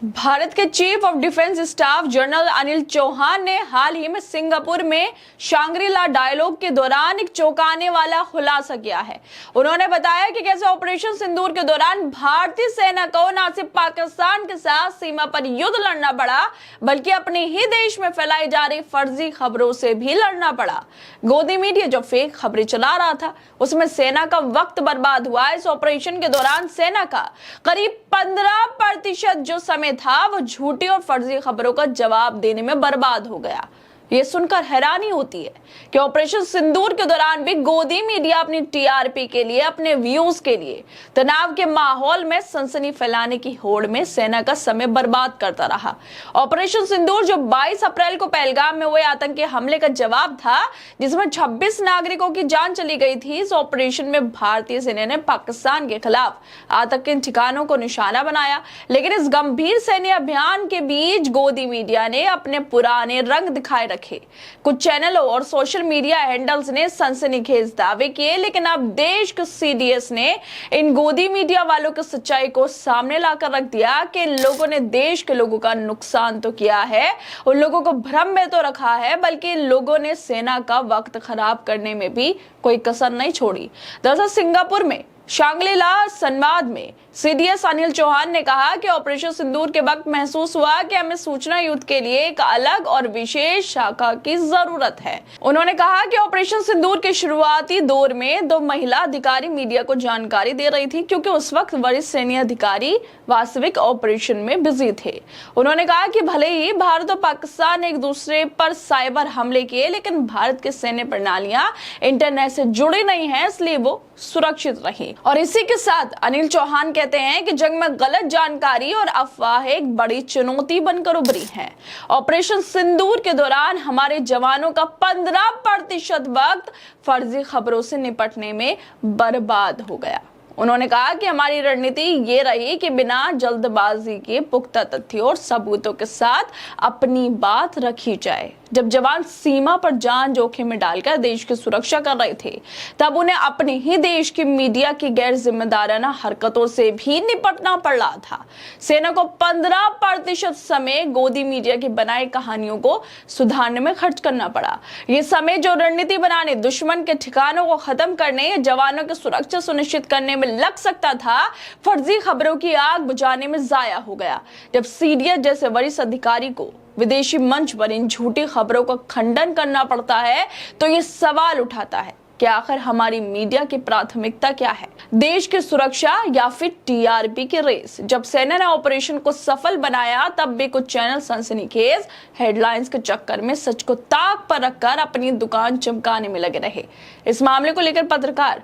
भारत के chief of defence staff general Anil Chauhan ने हाल ही में सिंगापुर में शांग्री-ला डायलॉग के दौरान एक चौंकाने वाला खुलासा किया है। उन्होंने बताया कि कैसे ऑपरेशन सिंदूर के दौरान भारतीय सेना को न सिर्फ पाकिस्तान के साथ सीमा पर युद्ध लड़ना पड़ा, बल्कि अपने ही देश में फैलाई जा रही फर्जी खबरों से भी लड़ना पड़ा। गोदी मीडिया जो फेक खबरें चला रहा था, उसमें सेना का वक्त बर्बाद हुआ। इस ऑपरेशन के दौरान सेना का करीब 15% जो समय था वो झूठी और फर्जी खबरों का जवाब देने में बर्बाद हो गया। ये सुनकर हैरानी होती है कि ऑपरेशन सिंदूर के दौरान भी गोदी मीडिया अपनी टीआरपी के लिए, अपने व्यूज के लिए तनाव के माहौल में सनसनी फैलाने की होड़ में सेना का समय बर्बाद करता रहा। ऑपरेशन सिंदूर जो 22 अप्रैल को पहलगाम में हुए आतंकी हमले का जवाब था, जिसमें 26 नागरिकों की जान चली गई थी। इस ऑपरेशन में भारतीय सेना ने पाकिस्तान के खिलाफ आतंकी ठिकानों को निशाना बनाया, लेकिन इस गंभीर सैन्य अभियान के बीच गोदी मीडिया ने अपने पुराने रंग दिखाए। कुछ चैनलों और सोशल मीडिया हैंडल्स ने सनसनीखेज दावे किए, लेकिन अब देश के सीडीएस ने इन गोदी मीडिया वालों की सच्चाई को सामने लाकर रख दिया कि इन लोगों ने देश के लोगों का नुकसान तो किया है, उन लोगों को भ्रम में तो रखा है, बल्कि इन लोगों ने सेना का वक्त खराब करने में भी कोई कसर नहीं छोड़ी। दरअसल सिंगापुर में शांग्री-ला संवाद में सीडीएस अनिल चौहान ने कहा कि ऑपरेशन सिंदूर के वक्त महसूस हुआ कि हमें सूचना युद्ध के लिए एक अलग और विशेष शाखा की जरूरत है। उन्होंने कहा कि ऑपरेशन सिंदूर के शुरुआती दौर में 2 महिला अधिकारी मीडिया को जानकारी दे रही थी, क्योंकि उस वक्त वरिष्ठ सैन्य अधिकारी वास्तविक ऑपरेशन में बिजी थे। उन्होंने कहा कि भले ही भारत और पाकिस्तान एक दूसरे पर साइबर हमले किए, लेकिन भारत की सैन्य प्रणालियां इंटरनेट से जुड़ी नहीं है, इसलिए वो सुरक्षित रही। और इसी के साथ अनिल चौहान कहते हैं कि जंग में गलत जानकारी और अफवाह एक बड़ी चुनौती बनकर उभरी है। ऑपरेशन सिंदूर के दौरान हमारे जवानों का 15% वक्त फर्जी खबरों से निपटने में बर्बाद हो गया। उन्होंने कहा कि हमारी रणनीति ये रही कि बिना जल्दबाजी के पुख्ता तथ्यों और सबूतों के साथ अपनी बात रखी जाए। जब जवान सीमा पर जान जोखिम में डालकर देश की सुरक्षा कर रहे थे, तब उन्हें अपने ही देश की मीडिया की गैर जिम्मेदाराना हरकतों से भी निपटना पड़ रहा था। सेना को 15% समय गोदी मीडिया की बनाई कहानियों को सुधारने में खर्च करना पड़ा। ये समय जो रणनीति बनाने, दुश्मन के ठिकानों को खत्म करने, जवानों की सुरक्षा सुनिश्चित करने में लग सकता था, फर्जी खबरों की आग बुझाने में जाया हो गया। जब सीडीएस जैसे वरिष्ठ अधिकारी को विदेशी मंच पर इन झूठी खबरों का खंडन करना पड़ता है, तो ये सवाल उठाता है कि आखिर हमारी मीडिया की प्राथमिकता क्या है, देश की सुरक्षा या फिर टीआरपी की रेस। जब सेना ने ऑपरेशन को सफल बनाया, तब भी कुछ चैनल सनसनीखेज हेडलाइंस के चक्कर में सच को ताक पर रखकर अपनी दुकान चमकाने में लगे रहे। इस मामले को लेकर पत्रकार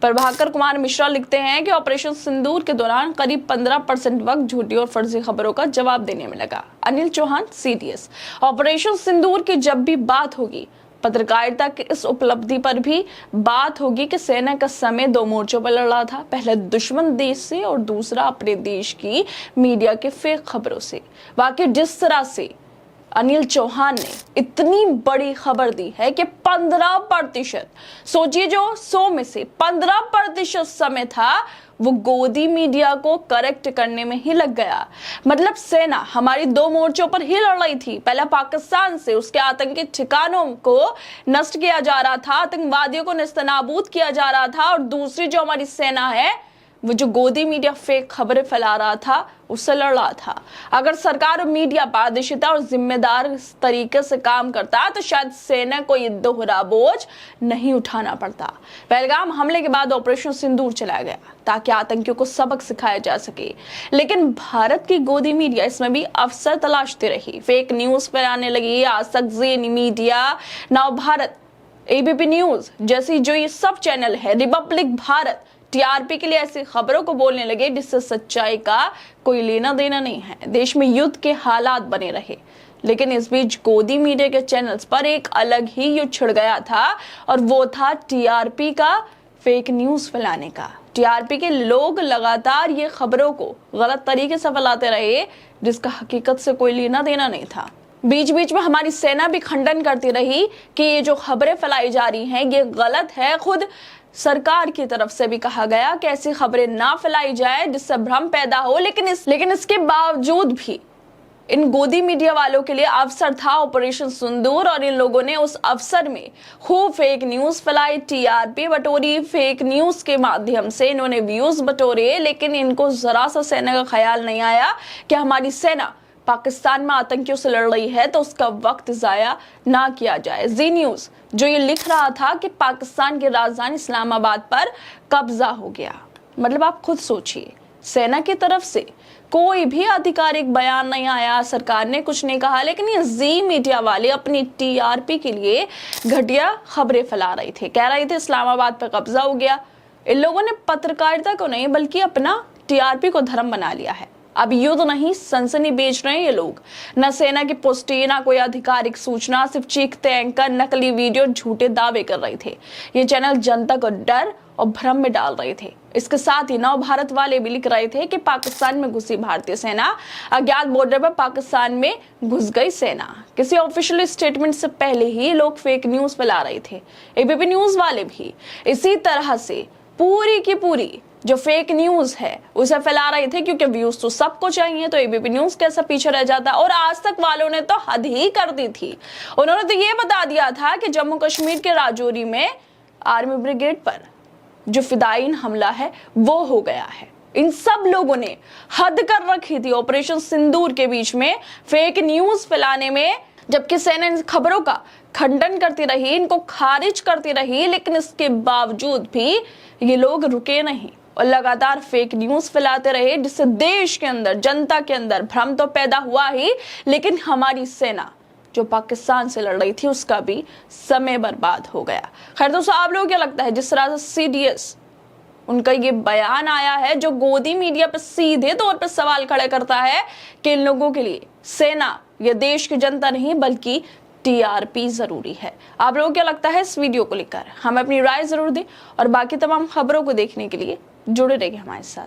प्रभाकर कुमार मिश्रा लिखते हैं कि ऑपरेशन सिंदूर के दौरान करीब 15% वक्त झूठी और फर्जी खबरों का जवाब देने में लगा। अनिल चौहान, सीडीएस। ऑपरेशन सिंदूर की जब भी बात होगी, पत्रकारिता की इस उपलब्धि पर भी बात होगी कि सेना का समय 2 मोर्चों पर लड़ा था। पहले दुश्मन देश से और दूसरा अपने देश की मीडिया के फेक खबरों से। वाकई जिस तरह से अनिल चौहान ने इतनी बड़ी खबर दी है कि 15%, सोचिए जो 100 में से 15% समय था, वो गोदी मीडिया को करेक्ट करने में ही लग गया। मतलब सेना हमारी 2 मोर्चों पर ही लड़ रही थी। पहला पाकिस्तान से उसके आतंकी ठिकानों को नष्ट किया जा रहा था, आतंकवादियों को नेस्तनाबूद किया जा रहा था, और दूसरी जो हमारी सेना है, वो जो गोदी मीडिया फेक खबरें फैला रहा था, उससे लड़ रहा था। अगर सरकार और मीडिया पारदर्शिता और जिम्मेदार तरीके से काम करता, तो शायद सेना को ये दोहरा बोझ नहीं उठाना पड़ता। पहलगाम हमले के बाद ऑपरेशन सिंदूर चलाया गया ताकि आतंकियों को सबक सिखाया जा सके, लेकिन भारत की गोदी मीडिया इसमें भी अवसर तलाशती रही। फेक न्यूज फैलाने लगी। आज तक जी मीडिया, नव भारत, एबीपी न्यूज जैसी जो ये सब चैनल है, रिपब्लिक भारत, टीआरपी के लिए ऐसी खबरों को बोलने लगे जिससे सच्चाई का कोई लेना देना नहीं है। देश में युद्ध के हालात बने रहे, लेकिन इस बीच गोदी मीडिया के चैनल्स पर एक अलग ही युद्ध छिड़ गया था, और वो था टीआरपी का, फेक न्यूज फैलाने का। टीआरपी के लोग लगातार ये खबरों को गलत तरीके से फैलाते रहे, जिसका हकीकत से कोई लेना देना नहीं था। बीच बीच में हमारी सेना भी खंडन करती रही कि ये जो खबरें फैलाई जा रही हैं ये गलत है। खुद सरकार की तरफ से भी कहा गया कि ऐसी खबरें ना फैलाई जाए जिससे भ्रम पैदा हो, लेकिन इसके बावजूद भी इन गोदी मीडिया वालों के लिए अवसर था ऑपरेशन सिंदूर, और इन लोगों ने उस अवसर में खूब फेक न्यूज फैलाई, टीआरपी बटोरी। फेक न्यूज के माध्यम से इन्होंने व्यूज बटोरे, लेकिन इनको जरा सा सेना का ख्याल नहीं आया कि हमारी सेना पाकिस्तान में आतंकियों से लड़ रही है तो उसका वक्त जाया ना किया जाए। जी न्यूज जो ये लिख रहा था कि पाकिस्तान की राजधानी इस्लामाबाद पर कब्जा हो गया, मतलब आप खुद सोचिए, सेना की तरफ से कोई भी आधिकारिक बयान नहीं आया, सरकार ने कुछ नहीं कहा, लेकिन ये जी मीडिया वाले अपनी टीआरपी के लिए घटिया खबरें फैला रहे थे। कह रहे थे इस्लामाबाद पर कब्जा हो गया। इन लोगों ने पत्रकारिता को नहीं बल्कि अपना टीआरपी को धर्म बना लिया है। अब युद्ध नहीं, सनसनी बेच रहे हैं ये लोग। न सेना की पुष्टि, ना कोई आधिकारिक सूचना, सिर्फ चीखते एंकर, नकली वीडियो, झूठे दावे कर रहे थे। ये चैनल जनता को डर और भ्रम में डाल रहे थे। इसके साथ ही नव भारत वाले भी लिख रहे थे कि पाकिस्तान में घुसी भारतीय सेना, अज्ञात बॉर्डर पर पाकिस्तान में घुस गई सेना। किसी ऑफिशियल स्टेटमेंट से पहले ही लोग फेक न्यूज फैला रहे थे। एबीपी न्यूज वाले भी इसी तरह से पूरी की पूरी जो फेक न्यूज है उसे फैला रहे थे, क्योंकि व्यूज तो सबको चाहिए, तो एबीपी न्यूज कैसा पीछे रह जाता। और आज तक वालों ने तो हद ही कर दी थी। उन्होंने तो ये बता दिया था कि जम्मू कश्मीर के राजौरी में आर्मी ब्रिगेड पर जो फिदायीन हमला है वो हो गया है। इन सब लोगों ने हद कर रखी थी ऑपरेशन सिंदूर के बीच में फेक न्यूज फैलाने में, जबकि सेना इन खबरों का खंडन करती रही, इनको खारिज करती रही, लेकिन इसके बावजूद भी ये लोग रुके नहीं और लगातार फेक न्यूज फैलाते रहे, जिससे देश के अंदर, जनता के अंदर भ्रम तो पैदा हुआ ही, लेकिन हमारी सेना जो पाकिस्तान से लड़ रही थी उसका भी समय बर्बाद हो गया। खैर दोस्तों, आप लोगों को क्या लगता है, जिस तरह से सीडीएस उनका ये बयान आया है जो गोदी मीडिया पर सीधे तौर पर सवाल खड़े करता है कि इन लोगों के लिए सेना या देश की जनता नहीं बल्कि टीआरपी जरूरी है। आप लोगों को क्या लगता है इस वीडियो को लेकर? हमें अपनी राय जरूर दें और बाकी तमाम खबरों को देखने के लिए जुड़े रहिए हमारे साथ।